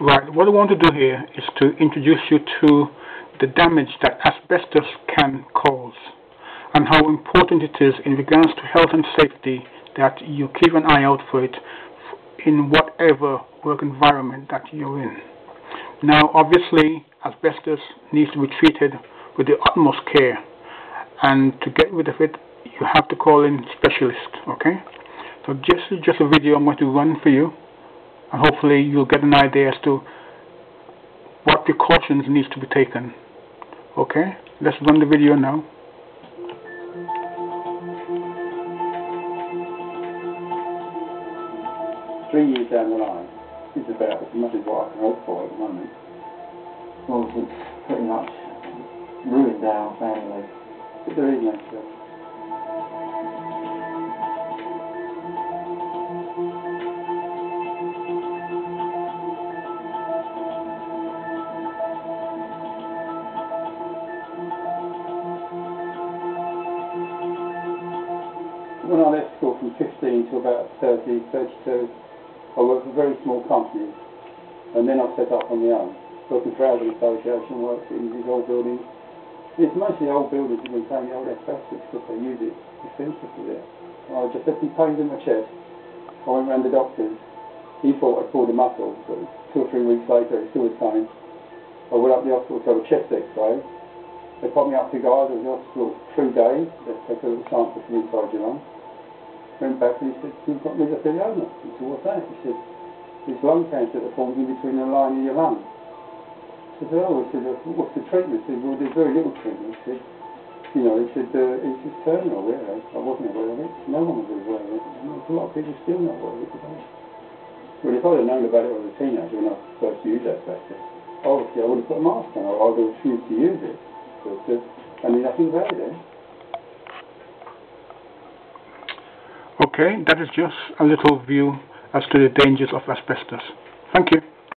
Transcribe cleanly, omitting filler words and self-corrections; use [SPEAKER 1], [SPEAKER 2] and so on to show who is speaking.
[SPEAKER 1] Right, what I want to do here is to introduce you to the damage that asbestos can cause and how important it is in regards to health and safety that you keep an eye out for it in whatever work environment that you're in. Now, obviously, asbestos needs to be treated with the utmost care, and to get rid of it, you have to call in specialists, okay? So just a video I'm going to run for you, and hopefully you'll get an idea as to what precautions needs to be taken. Okay, let's run the video now.
[SPEAKER 2] Three years down the line, it's about as much as what I can hope for at the moment.
[SPEAKER 3] Well, it's pretty much ruined our family.
[SPEAKER 2] But there is no choice. When I left school from 15 to about 30, 32, I worked for very small companies, and then I set up on my own, working for housing association, worked in these old buildings. It's mostly old buildings that contain the old asbestos because they use it extensively there. I just had some pains in my chest. I went round the doctors. He thought I pulled a muscle, but 2 or 3 weeks later it still was pain. I went up to the hospital to have a chest x-ray. They put me up to guard in the hospital 3 days. They took a little sample from inside your lung. Went back and he said, "You've got mesothelioma." I said, "What's that?" He said, "It's lung cancer that forms in between the line and your lung." I said, "Oh," he said, "What's the treatment?" He said, "Well, there's very little treatment." He said, "You know," he said, "it's just terminal, really." I wasn't aware of it. No one was aware of it. And there's a lot of people still not aware of it today. Well, if I'd have known about it when I was a teenager when I first used asbestos, obviously I would have put a mask on, or I would have refused to use it. But I knew nothing about it then.
[SPEAKER 1] Okay, that is just a little view as to the dangers of asbestos. Thank you.